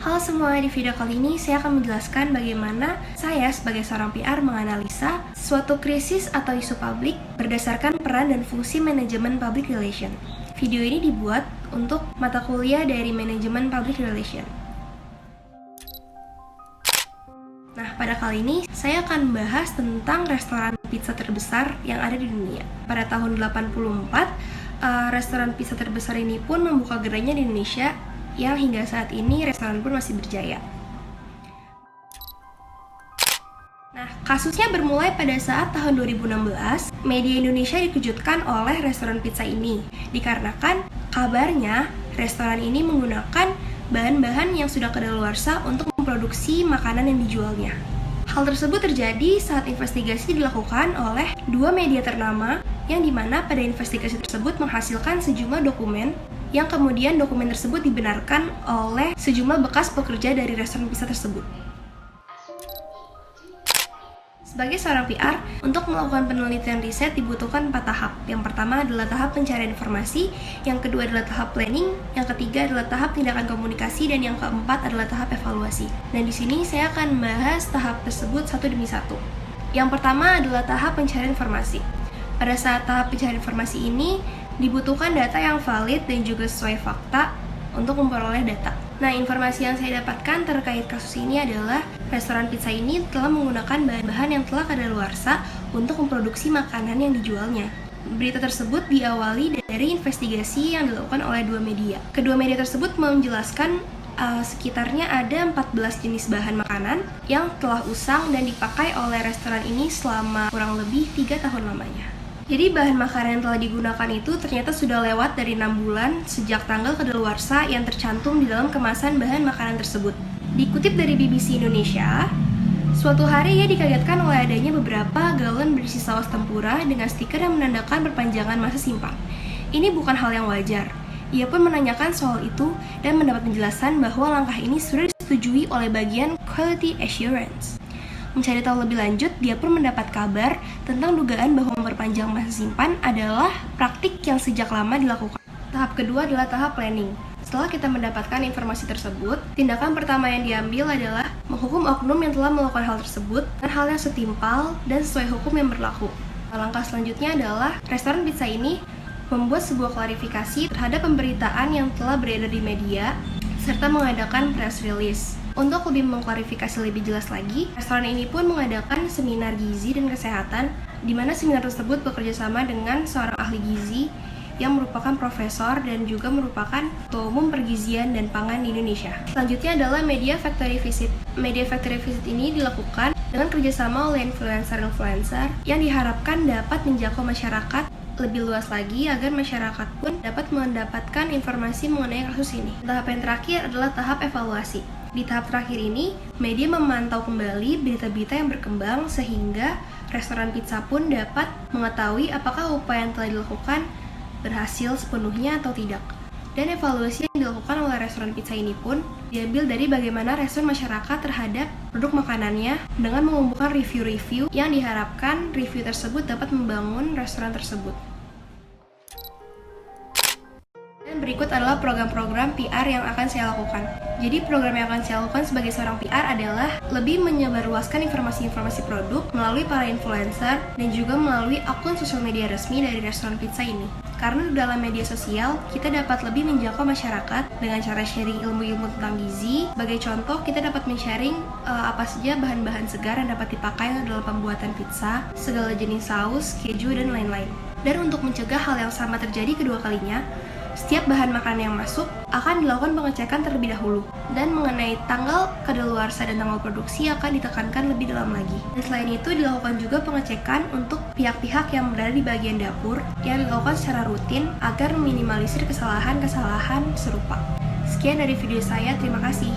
Halo semua, di video kali ini saya akan menjelaskan bagaimana saya sebagai seorang PR menganalisa suatu krisis atau isu publik berdasarkan peran dan fungsi manajemen public relation. Video ini dibuat untuk mata kuliah dari manajemen public relation. Nah, pada kali ini saya akan membahas tentang restoran pizza terbesar yang ada di dunia. Pada tahun 84, restoran pizza terbesar ini pun membuka gerainya di Indonesia, yang hingga saat ini restoran pun masih berjaya. Nah, kasusnya bermulai pada saat tahun 2016, media Indonesia dikejutkan oleh restoran pizza ini, dikarenakan kabarnya restoran ini menggunakan bahan-bahan yang sudah kadaluarsa untuk memproduksi makanan yang dijualnya. Hal tersebut terjadi saat investigasi dilakukan oleh dua media ternama, yang dimana pada investigasi tersebut menghasilkan sejumlah dokumen, yang kemudian dokumen tersebut dibenarkan oleh sejumlah bekas pekerja dari restoran pizza tersebut. Sebagai seorang PR, untuk melakukan penelitian riset dibutuhkan 4 tahap. Yang pertama adalah tahap pencarian informasi, yang kedua adalah tahap planning, yang ketiga adalah tahap tindakan komunikasi, dan yang keempat adalah tahap evaluasi. Dan di sini saya akan membahas tahap tersebut satu demi satu. Yang pertama adalah tahap pencarian informasi. Pada saat tahap pencarian informasi ini, dibutuhkan data yang valid dan juga sesuai fakta untuk memperoleh data. Nah, informasi yang saya dapatkan terkait kasus ini adalah restoran pizza ini telah menggunakan bahan-bahan yang telah kadaluarsa untuk memproduksi makanan yang dijualnya. Berita tersebut diawali dari investigasi yang dilakukan oleh dua media. Kedua media tersebut menjelaskan sekitarnya ada 14 jenis bahan makanan yang telah usang dan dipakai oleh restoran ini selama kurang lebih 3 tahun lamanya. Jadi bahan makanan yang telah digunakan itu ternyata sudah lewat dari 6 bulan sejak tanggal kadaluarsa yang tercantum di dalam kemasan bahan makanan tersebut. Dikutip dari BBC Indonesia, suatu hari ia dikagetkan oleh adanya beberapa galon berisi saus tempura dengan stiker yang menandakan perpanjangan masa simpan. Ini bukan hal yang wajar. Ia pun menanyakan soal itu dan mendapat penjelasan bahwa langkah ini sudah disetujui oleh bagian Quality Assurance. Mencari tahu lebih lanjut, dia pun mendapat kabar tentang dugaan bahwa memperpanjang masa simpan adalah praktik yang sejak lama dilakukan. Tahap kedua adalah tahap planning. Setelah kita mendapatkan informasi tersebut, tindakan pertama yang diambil adalah menghukum oknum yang telah melakukan hal tersebut dengan hal yang setimpal dan sesuai hukum yang berlaku. Langkah selanjutnya adalah restoran pizza ini membuat sebuah klarifikasi terhadap pemberitaan yang telah beredar di media serta mengadakan press release. Untuk lebih mengklarifikasi lebih jelas lagi, restoran ini pun mengadakan seminar gizi dan kesehatan, di mana seminar tersebut bekerja sama dengan seorang ahli gizi yang merupakan profesor dan juga merupakan ketua umum pergizian dan pangan di Indonesia. Selanjutnya adalah media factory visit. Media factory visit ini dilakukan dengan kerjasama oleh influencer-influencer yang diharapkan dapat menjangkau masyarakat lebih luas lagi agar masyarakat pun dapat mendapatkan informasi mengenai kasus ini. Tahap yang terakhir adalah tahap evaluasi. Di tahap terakhir ini, media memantau kembali berita-berita yang berkembang sehingga restoran pizza pun dapat mengetahui apakah upaya yang telah dilakukan berhasil sepenuhnya atau tidak. Dan evaluasi yang dilakukan oleh restoran pizza ini pun diambil dari bagaimana respon masyarakat terhadap produk makanannya dengan mengumpulkan review-review yang diharapkan review tersebut dapat membangun restoran tersebut. Dan berikut adalah program-program PR yang akan saya lakukan. Jadi program yang akan saya lakukan sebagai seorang PR adalah lebih menyebarluaskan informasi-informasi produk melalui para influencer dan juga melalui akun sosial media resmi dari restoran pizza ini. Karena di dalam media sosial, kita dapat lebih menjangkau masyarakat dengan cara sharing ilmu-ilmu tentang gizi. Sebagai contoh, kita dapat men-sharing apa saja bahan-bahan segar yang dapat dipakai dalam pembuatan pizza, segala jenis saus, keju, dan lain-lain. Dan untuk mencegah hal yang sama terjadi kedua kalinya, setiap bahan makanan yang masuk akan dilakukan pengecekan terlebih dahulu, dan mengenai tanggal kadaluarsa dan tanggal produksi akan ditekankan lebih dalam lagi. Dan selain itu dilakukan juga pengecekan untuk pihak-pihak yang berada di bagian dapur yang dilakukan secara rutin agar meminimalisir kesalahan-kesalahan serupa. Sekian dari video saya, terima kasih.